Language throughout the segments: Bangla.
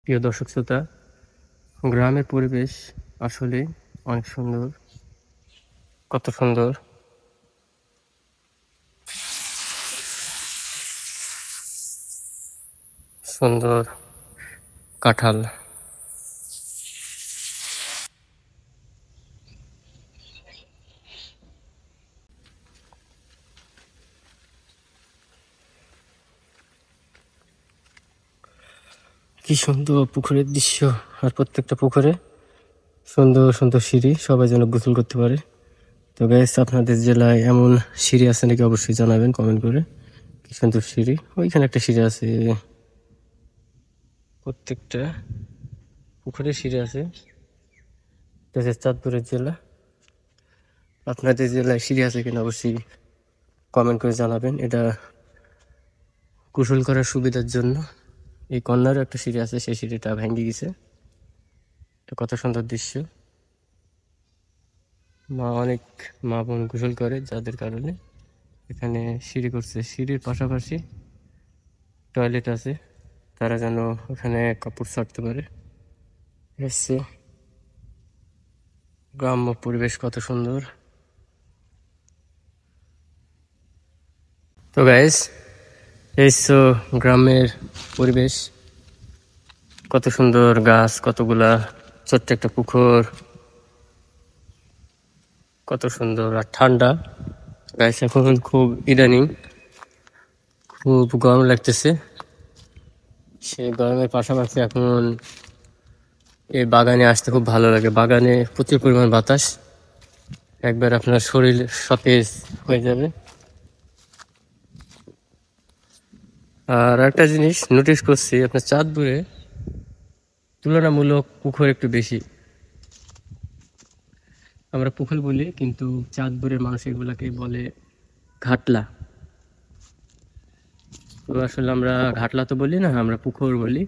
প্রিয় দর্শক শ্রোতা, গ্রামের পরিবেশ আসলে অনেক সুন্দর। কত সুন্দর! সুন্দর কাঁঠাল। কি সুন্দর পুকুরের দৃশ্য। আর প্রত্যেকটা পুকুরে সুন্দর সুন্দর সিঁড়ি, সবাই যেন গোসল করতে পারে। তো গাইস, আপনাদের জেলায় এমন সিঁড়ি আছে নাকি অবশ্যই জানাবেন কমেন্ট করে। কি সুন্দর সিঁড়ি! ওইখানে একটা সিঁড়ি আছে, প্রত্যেকটা পুকুরে সিঁড়ি আছে। এটা চাঁদপুরের জেলা। আপনাদের জেলায় সিঁড়ি আছে কিনা অবশ্যই কমেন্ট করে জানাবেন। এটা গোসল করার সুবিধার জন্য। এই কর্নারও একটা সিঁড়ি আছে, সেই সিঁড়িটা ভেঙে গেছে। এটা কত সুন্দর দৃশ্য। অনেক মা বোন গোসল করে, যাদের কারণে এখানে সিঁড়ি করছে। সিঁড়ির পাশাপাশি টয়লেট আছে, তারা যেন ওখানে কাপড় ছাড়তে পারে। এসছে গ্রাম্য পরিবেশ কত সুন্দর। তো গাইস, এই তো গ্রামের পরিবেশ। কত সুন্দর গাছ, কতগুলা ছোট্ট একটা পুকুর, কত সুন্দর আর ঠান্ডা। গাইস, এখন খুব ইদানিং খুব গরম লাগতেছে। সে গরমের পাশাপাশি এখন এই বাগানে আসতে খুব ভালো লাগে। বাগানে প্রচুর পরিমাণ বাতাস, একবার আপনার শরীর সতেজ হয়ে যাবে। আর একটা জিনিস নোটিস করছি, আপনার চাঁদপুরে তুলনামূলক পুকুর একটু বেশি। আমরা পুকুর বলি, কিন্তু চাঁদপুরের মানুষ এগুলাকে বলে ঘাটলা। তো আসলে আমরা ঘাটলা তো বলি না, আমরা পুকুর বলি।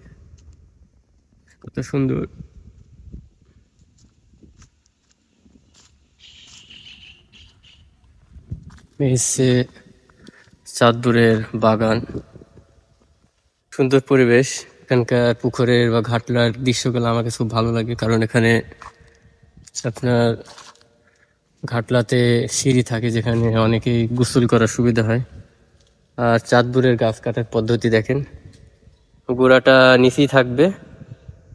কত সুন্দর! এই হচ্ছে চাঁদপুরের বাগান, সুন্দর পরিবেশ। এখানকার পুকুরের বা ঘাটলার দৃশ্যগুলো আমার কাছে খুব ভালো লাগে, কারণ এখানে আপনার ঘাটলাতে সিঁড়ি থাকে, যেখানে অনেকেই গোসল করার সুবিধা হয়। আর চাঁদপুরের গাছ কাটার পদ্ধতি দেখেন, গোড়াটা নিচেই থাকবে,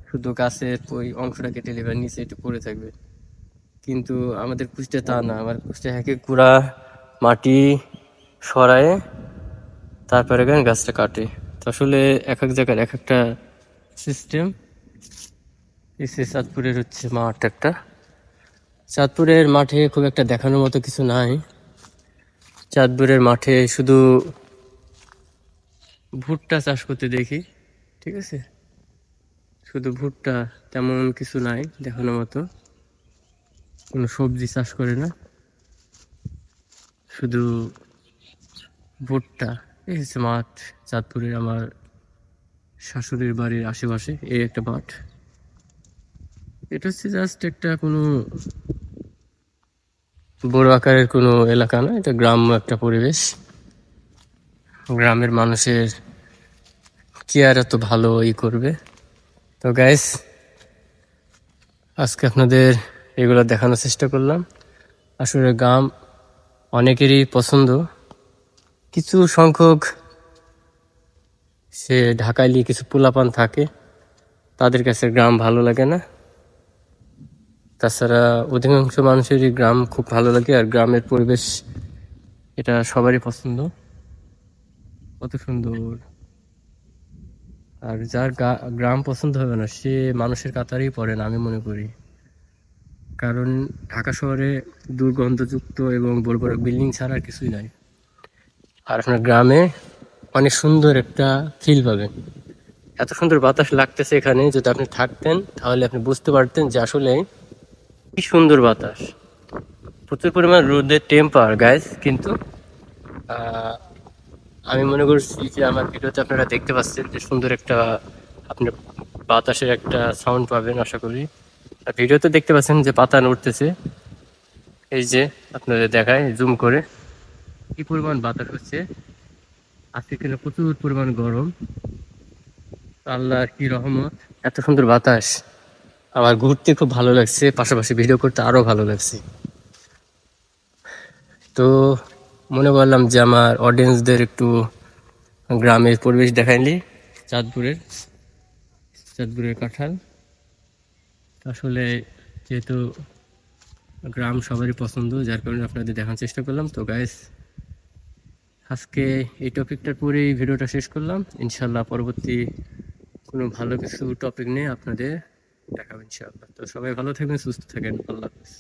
শুধু গাছের ওই অংশটা কেটে নেবে, নিচে একটু পড়ে থাকবে। কিন্তু আমাদের কুষ্টিয়া তা না, আমার কুষ্টিয়া এক এক গুঁড়া মাটি সরায়ে তারপরে গাছটা কাটে। তো আসলে এক এক জায়গার এক একটা সিস্টেম। এসে চাঁদপুরের হচ্ছে মাঠ একটা। চাঁদপুরের মাঠে খুব একটা দেখানোর মতো কিছু নাই। চাঁদপুরের মাঠে শুধু ভুট্টা চাষ করতে দেখি, ঠিক আছে? শুধু ভুট্টা, তেমন কিছু নাই দেখানোর মতো। কোনো সবজি চাষ করে না, শুধু ভুট্টা। এই হচ্ছে মাঠ চাঁদপুরের, আমার শাশুড়ির বাড়ির আশেপাশে এই একটা মাঠ। এটা হচ্ছে জাস্ট একটা কোনো বড় আকারের কোনো এলাকা না, এটা গ্রাম্য একটা পরিবেশ। গ্রামের মানুষের কি আর এত ভালো করবে। তো গাইস, আজকে আপনাদের এগুলো দেখানোর চেষ্টা করলাম। আসলে গ্রাম অনেকেরই পছন্দ, কিছু সংখ্যক সে ঢাকায় নিয়ে কিছু পোলাপান থাকে, তাদের কাছে গ্রাম ভালো লাগে না। তাছাড়া অধিকাংশ মানুষেরই গ্রাম খুব ভালো লাগে, আর গ্রামের পরিবেশ এটা সবারই পছন্দ। কত সুন্দর! আর যার গ্রাম পছন্দ হবে না, সে মানুষের কাতারেই পড়ে না, আমি মনে করি। কারণ ঢাকা শহরে দুর্গন্ধযুক্ত এবং বড় বড় বিল্ডিং ছাড়া আর কিছুই নাই। আর আপনার গ্রামে অনেক সুন্দর একটা ফিল পাবেন। এত সুন্দর বাতাস লাগতেছে এখানে, যদি আপনি থাকতেন তাহলে আপনি বুঝতে পারতেন যে আসলে কি সুন্দর বাতাস। প্রচুর পরিমাণ রোদের টেম্পার গাইস, কিন্তু আমি মনে করছি যে আমার ভিডিওতে আপনারা দেখতে পাচ্ছেন যে সুন্দর একটা আপনি বাতাসের একটা সাউন্ড পাবেন আশা করি। আর ভিডিওতে দেখতে পাচ্ছেন যে পাতা নড়তেছে, এই যে আপনাদের দেখায় জুম করে কি পরিমাণ বাতাস হচ্ছে। আজকে কিন্তু প্রচুর পরিমাণ গরম। আল্লাহর কি রহমত, এত সুন্দর বাতাস। আমার ঘুরতে খুব ভালো লাগছে, পাশাপাশি ভিডিও করতে আরো ভালো লাগছে। তো মনে করলাম যে আমার অডিয়েন্সদের একটু গ্রামের পরিবেশ দেখাইলি। চাঁদপুরের চাঁদপুরের কাঁঠাল আসলে, যেহেতু গ্রাম সবারই পছন্দ, যার কারণে আপনাদের দেখার চেষ্টা করলাম। তো গাইস, আজকে এই টপিকটার পরেই ভিডিওটা শেষ করলাম। ইনশাল্লাহ পরবর্তী কোনো ভালো কিছু টপিক নিয়ে আপনাদের দেখাবো ইনশাআল্লাহ। তো সবাই ভালো থাকবেন, সুস্থ থাকেন, আল্লাহ হাফেজ।